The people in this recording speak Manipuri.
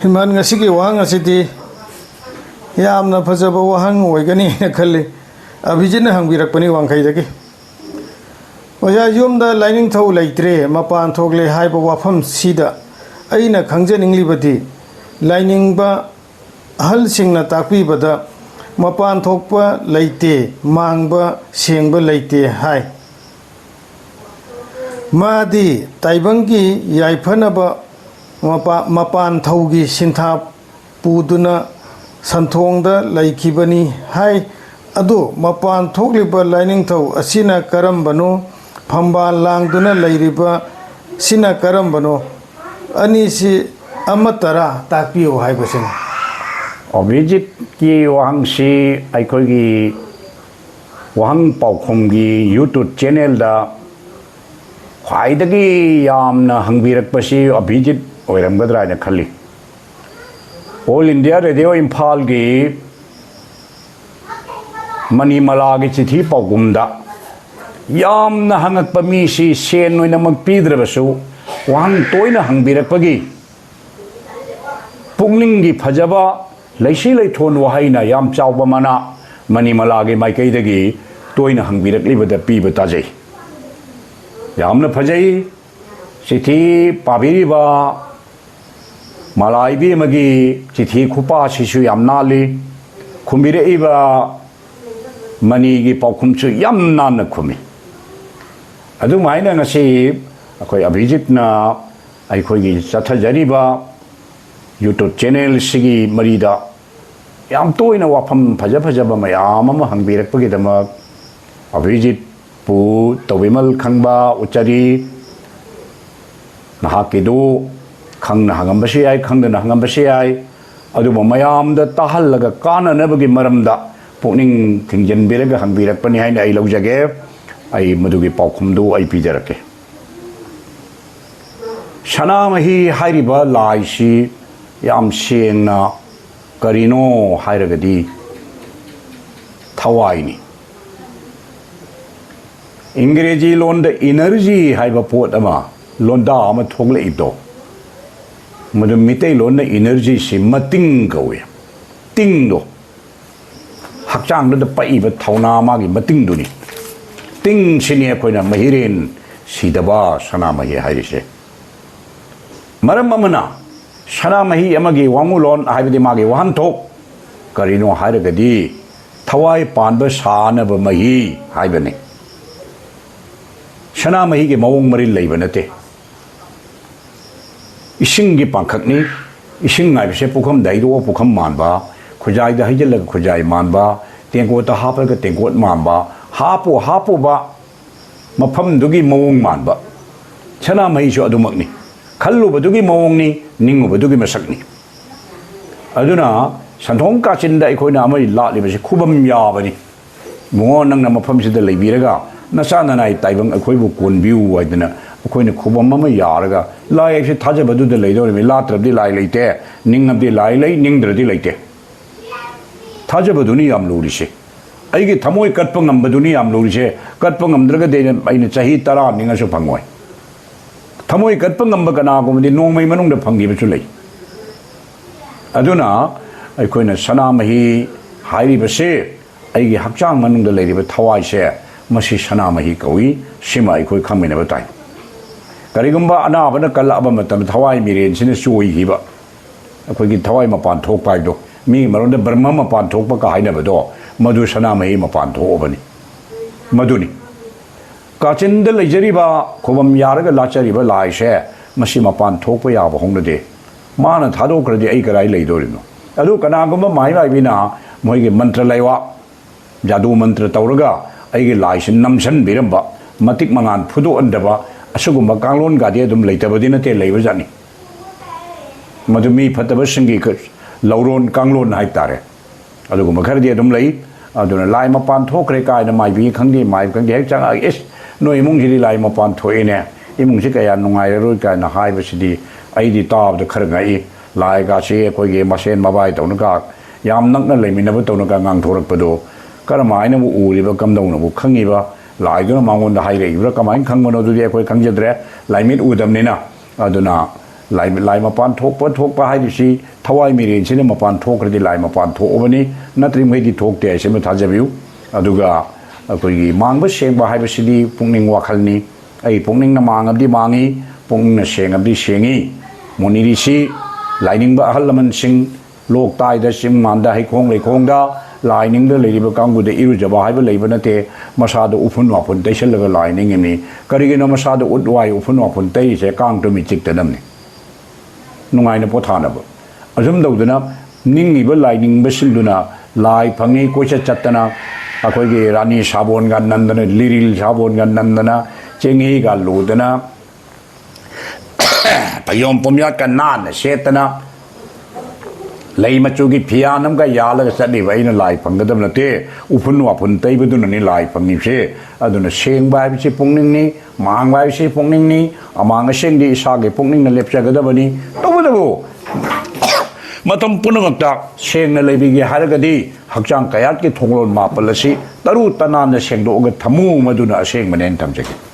हिमान ngasi wahang asiti yamna phajaba wahang oigani na khalli abhijina hangbirakpani wangkhaidagi oya yumda lainingthou leitre mapan thogle haiba wafam sida aina khangjaninglibadi lainingba ahalsingna takpibada mapan thokpa leite mangba sengba leite hai madi taibangi yaifanaba mapan thaugi sintha puduna santhongda laikibani hai adu mapan thokliba lainingthou asina karambano phamba langduna leiriba sina karambano ani si amatara takpiyo haibasin Abhijit ki wahang si aikogi wahang paukhomgi YouTube channel da khwaidagi yamna hangbirakpasi Abhijit oiramgadra na khalli All India Radio Imphal gi Manimala gi chithi paugumda yamna hangakpa mi si sen noina magpidrabasu wahang toina hangbirakpagi punglingi phajaba laisi laithon wahaina yam chawba mana Manimala gi maikaidagi toina hangbirakliba piba tajai yamna phajai chithi pabiriba malaibi magi chithi khupa sisu yamna li khumire iba mani gi paukhumchu yamna na khumi adu maina ngasi akoi Abhijit na aikoi gi chathajariba YouTube channel sigi marida yam toina wafam phaja phajaba mayam ama hangbirakpagi damak Abhijit pu tawimal khangba uchari nahakidu khangna hangambasi ai khangna hangambasi ai adu mayam da tahallaga kana nabagi maramda pukning thingjan biraga hangbirakpani haina ai laujage ai madugi paukhumdu ai pijarake Shanamahi hairiba laisi yam sengna karino hairagadi thawaini Ingreji londa energy haiba pot ama londa ama thogle ido madu mitei londa energy si mating gawe ting do hakchang da pai ba thauna ma gi mating du ni ting sini koina mahirin sidaba sana mahi hairise maram amana sana mahi amagi wangulon haibadi magi wahan thok karino hairagadi thawai panba sana ba mahi haibani Shana mahi ke mawong maril lay banate. Ising gi pangkakni, ising ngay bise pukham daido pukham manba, khujai da hijalag khujai manba, tengko ta hapa ka tengko manba, hapo ba, mapam dugi mawong manba. Shana mahi so adumakni. Khallu ba dugi mawong ni, ningu ba dugi masakni. Aduna, santhong ka chinda ikoy na amay laali bise khubam yabani. Mungo nang na mapam sida lay biraga, Nasana na taibang akoy bu kun view ay dina akoy na khubam mama yaraga lai si thaja badu de lay do mi la trab di lai leite ning ab di lai ning dra di leite thaja badu ni am luri se ai gi thamoi katpa ngam badu ni am luri se katpa ngam draga de ai na chahi tara ninga su phangoi thamoi katpa ngam ba kana ko di nong mai manung da phangi ba chu lei aduna akoy na sana mahi hairi ba se ai gi hakchang manung da lei ba thawai se Masi sana mahi kawi sima ikoi khamina batai karigumba ana bana kala aba matam thawai miren sine sui hiba akoi gi thawai mapan thok pai do mi maronda burma mapan thok pa ka haina bado madu sana mahi mapan tho obani maduni kachinda lejari ba khobam yaraga lachari ba lai she masi mapan thok pa ya ba hongna de mana thado kradi ai karai lei do rino adu kana gumba mai bai bina moi gi mantra laiwa jadu mantra tawraga aigi laisen namsan biramba matik mangan phudu andaba asugumba kanglon gadi adum leitabadina te leibajani madumi phataba singi lauron kanglon hai tare adugumba khardi adum lei aduna lai mapan thokre kai na mai bi khangdi mai khangdi hek chang is no imung jiri lai mapan thoine imung si kaya nungai ro kai na hai basidi ai di tab de kharngai lai ga se koi ge masen mabai tawna yam nakna leimina ba tawna ka ngang thorak pado Karamaina bu uriba kamdong na bu khangiba laiduna mangon da haire ibra kamain khangmano du de koi khangjadre laimit udam nina aduna ลายมาปานทกปะให้ดิสิทวายมีเรียนเช่นมาปานทกกระดิลายมาปานทกวันนี้นัตริมให้ดิทกเตะเช่นมาทันจะวิวดูกะคุยมังบเสียงบ่ให้บสิดีปุ่งนิงว่าคันนี้ไอ้ปุ่งนิงน้ำมังอับดีมังอีปุ่งนิงเสียงอับดีเสียงอีมนีดิสิลายนิงบ่ฮัลมันสิงโลกตายได้สิงมันได้ให้คงเลยคงได้ลายนิงเดเลยดิบกังกูเดอิรุจะบ่ให้บ่เลยบ่นั่นเตมาซาดอุปนว่าผลได้เช่นเลยลายนิงอย่างนี้ก็เรียกมาซาดอุดไว้อุปนว่าผลได้เช่กังตัวมีจิตแต่ดำนี่นุ่งไงนะพอทานนะบ่อาจจะมันดูนะนิ่งอีบ่ลายนิ่งบ่สินดูนะลายพังงี้กุชจัตนะอาคุยกีรานีชาบอนกันนั่นนะลิริลชาบอนกันนั่นนะเจงฮีกันลูดนะพยมปมยากันนานเชตนะเลยมาจูกีพิยาน้ำก็ยาแล้วก็สัตว์ไว้นั่นลายพังก็ดำนะเตอุปนว่าผลเตยไปดูนั่นนี่ลายพังนี่เช่อดูนะเชงใบไปสิพงนิ่งนี่มังใบไปสิพงนิ่งนี่อามังก็เชงดีสาเกพงนิ่งนั่นเล็บเชก็ดำนี่ตัวมาทำปุ่นกันจากเชงนั่นเลยบิเกหาร์ก็ดีหักจังกายที่ทงลนมาปลสิตรุตนานเชงโดกทำมูมาดูนะเชงมันเองทำเช่